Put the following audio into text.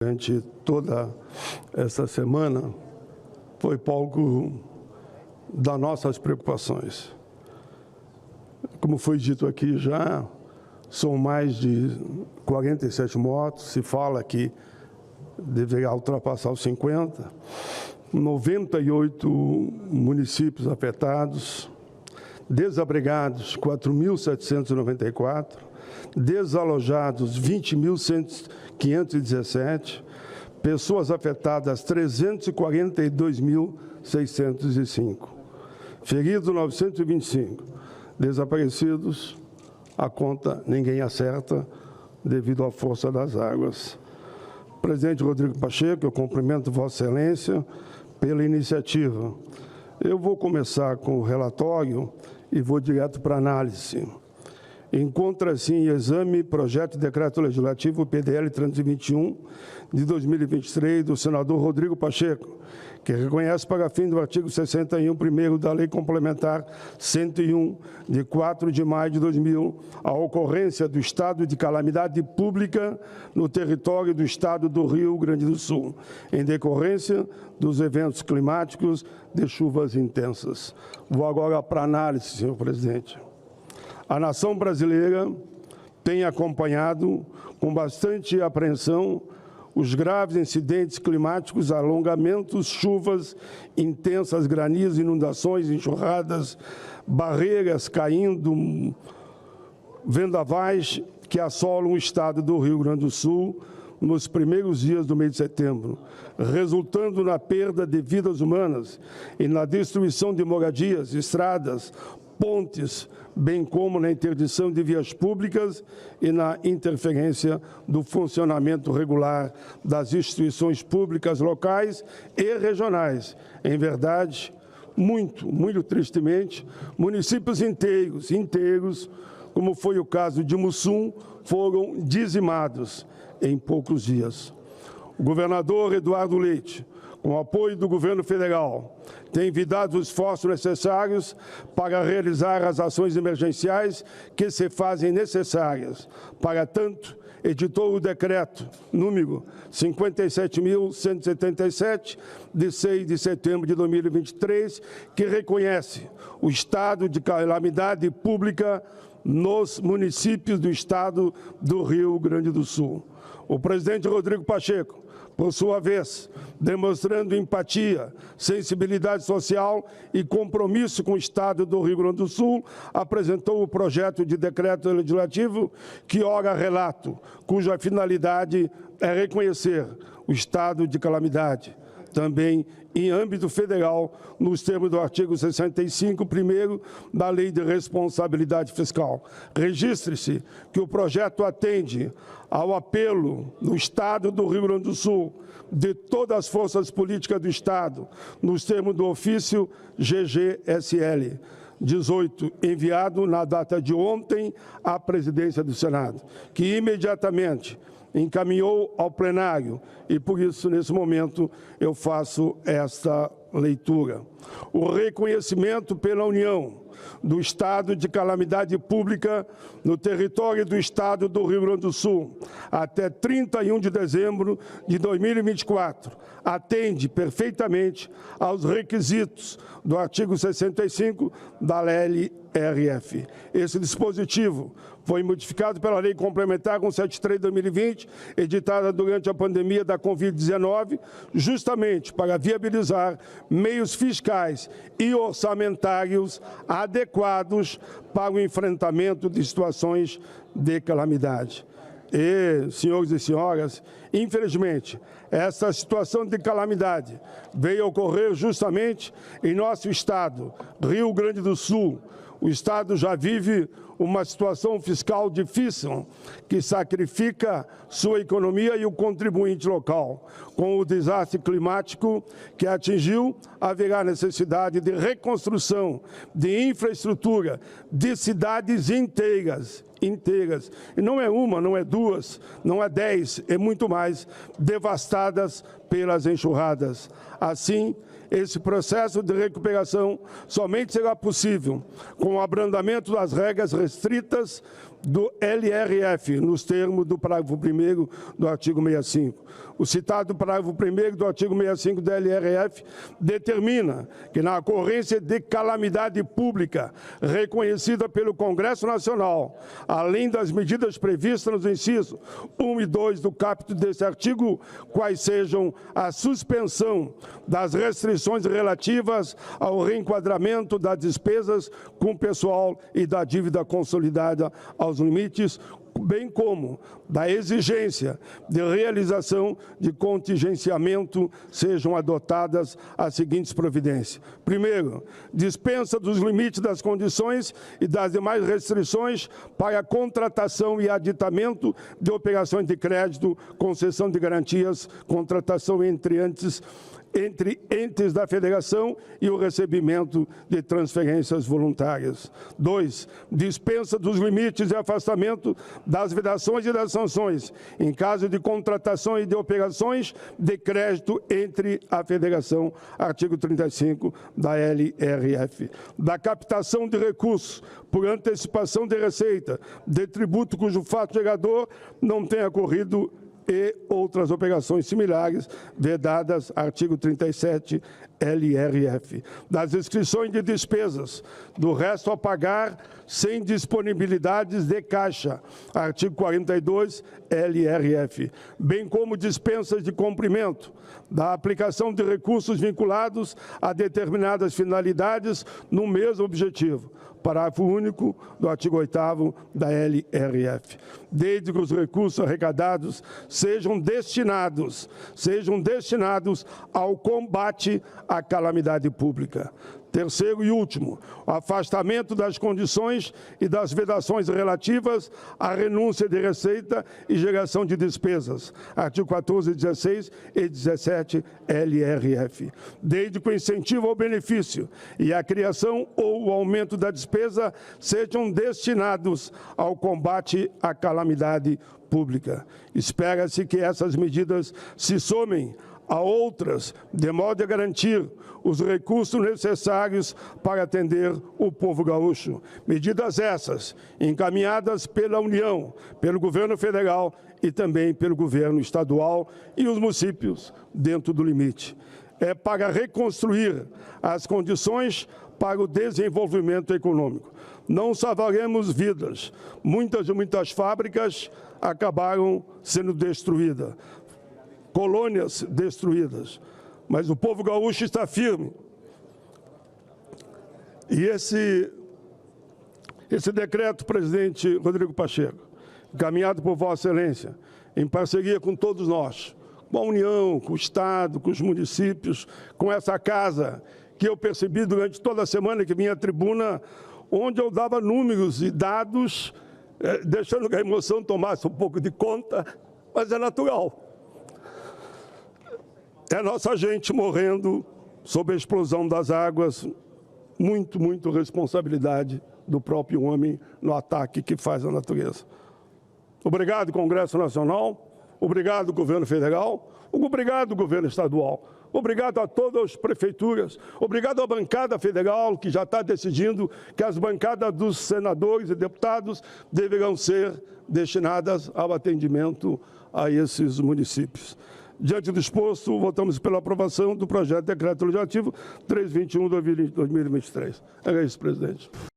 Durante toda essa semana, foi palco das nossas preocupações. Como foi dito aqui já, são mais de 47 mortos, se fala que deverá ultrapassar os 50, 98 municípios afetados, desabrigados 4.794, desalojados 20.517, pessoas afetadas 342.605, feridos 925, desaparecidos, a conta ninguém acerta devido à força das águas. Presidente Rodrigo Pacheco, eu cumprimento Vossa Excelência pela iniciativa. Eu vou começar com o relatório e vou direto para a análise. Encontra-se em exame projeto de decreto legislativo PDL 321 de 2023 do senador Rodrigo Pacheco, que reconhece para fim do artigo 61, primeiro da Lei Complementar 101, de 4 de maio de 2000, a ocorrência do estado de calamidade pública no território do estado do Rio Grande do Sul, em decorrência dos eventos climáticos de chuvas intensas. Vou agora para a análise, senhor presidente. A nação brasileira tem acompanhado com bastante apreensão os graves incidentes climáticos, alongamentos, chuvas intensas, granizos, inundações, enxurradas, barreiras caindo, vendavais que assolam o estado do Rio Grande do Sul nos primeiros dias do mês de setembro, resultando na perda de vidas humanas e na destruição de moradias, estradas, pontes, bem como na interdição de vias públicas e na interferência do funcionamento regular das instituições públicas locais e regionais. Em verdade, muito tristemente, municípios inteiros, como foi o caso de Mussum, foram dizimados em poucos dias. O governador Eduardo Leite, com o apoio do governo federal, tem envidado os esforços necessários para realizar as ações emergenciais que se fazem necessárias. Para tanto, editou o decreto número 57.177, de 6 de setembro de 2023, que reconhece o estado de calamidade pública nos municípios do estado do Rio Grande do Sul. O presidente Rodrigo Pacheco, por sua vez, demonstrando empatia, sensibilidade social e compromisso com o estado do Rio Grande do Sul, apresentou o projeto de decreto legislativo que ora relato, cuja finalidade é reconhecer o estado de calamidade, também em âmbito federal, nos termos do artigo 65, primeiro da Lei de Responsabilidade Fiscal. Registre-se que o projeto atende ao apelo do Estado do Rio Grande do Sul, de todas as forças políticas do Estado, nos termos do ofício GGSL 18, enviado na data de ontem à presidência do Senado, que imediatamente encaminhou ao plenário e, por isso, nesse momento, eu faço esta leitura. O reconhecimento pela União do estado de calamidade pública no território do estado do Rio Grande do Sul até 31 de dezembro de 2024 atende perfeitamente aos requisitos do artigo 65 da LRF. Esse dispositivo foi modificado pela Lei Complementar 173 de 2020, editada durante a pandemia da Covid-19, justamente para viabilizar meios fiscais e orçamentários adequados para o enfrentamento de situações de calamidade. E, senhores e senhoras, infelizmente, essa situação de calamidade veio ocorrer justamente em nosso estado, Rio Grande do Sul. O estado já vive uma situação fiscal difícil, que sacrifica sua economia e o contribuinte local. Com o desastre climático que atingiu, haverá necessidade de reconstrução de infraestrutura de cidades inteiras. E não é uma, não é duas, não é 10, é muito mais, devastadas pelas enxurradas. Assim, esse processo de recuperação somente será possível com o abrandamento das regras restritas do LRF, nos termos do parágrafo 1º do artigo 65. O citado parágrafo 1º do artigo 65 do LRF determina que, na ocorrência de calamidade pública reconhecida pelo Congresso Nacional, além das medidas previstas nos incisos 1 e 2 do caput deste artigo, quais sejam a suspensão das restrições relativas ao reenquadramento das despesas com o pessoal e da dívida consolidada aos limites, bem como da exigência de realização de contingenciamento, sejam adotadas as seguintes providências. Primeiro, dispensa dos limites das condições e das demais restrições para a contratação e aditamento de operações de crédito, concessão de garantias, contratação entre entes da Federação e o recebimento de transferências voluntárias. 2. Dispensa dos limites e afastamento das vedações e das sanções, em caso de contratação e de operações de crédito entre a Federação, artigo 35 da LRF. Da captação de recursos por antecipação de receita, de tributo cujo fato gerador não tenha ocorrido e outras operações similares, vedadas, artigo 37, LRF. Das inscrições de despesas, do resto a pagar sem disponibilidades de caixa, artigo 42, LRF, bem como dispensas de cumprimento da aplicação de recursos vinculados a determinadas finalidades no mesmo objetivo. Parágrafo único do artigo 8º da LRF. Desde que os recursos arrecadados sejam destinados ao combate à calamidade pública. Terceiro e último, o afastamento das condições e das vedações relativas à renúncia de receita e geração de despesas, artigo 14, 16 e 17 LRF. Desde que o incentivo ao benefício e a criação ou o aumento da despesa sejam destinados ao combate à calamidade pública. Espera-se que essas medidas se somem a outras, de modo a garantir os recursos necessários para atender o povo gaúcho. Medidas essas encaminhadas pela União, pelo governo federal e também pelo governo estadual e os municípios dentro do limite. É para reconstruir as condições para o desenvolvimento econômico. Não salvaremos vidas. Muitas fábricas acabaram sendo destruídas. Colônias destruídas, mas o povo gaúcho está firme. E esse decreto, presidente Rodrigo Pacheco, encaminhado por Vossa Excelência, em parceria com todos nós, com a União, com o Estado, com os municípios, com essa casa, que eu percebi durante toda a semana que vinha à tribuna, onde eu dava números e dados, deixando que a emoção tomasse um pouco de conta, mas é natural. É nossa gente morrendo sob a explosão das águas, muito responsabilidade do próprio homem no ataque que faz à natureza. Obrigado, Congresso Nacional, obrigado, Governo Federal, obrigado, Governo Estadual, obrigado a todas as prefeituras, obrigado à bancada federal, que já está decidindo que as bancadas dos senadores e deputados deverão ser destinadas ao atendimento a esses municípios. Diante do exposto, votamos pela aprovação do projeto de decreto legislativo 321/2023. É isso, presidente.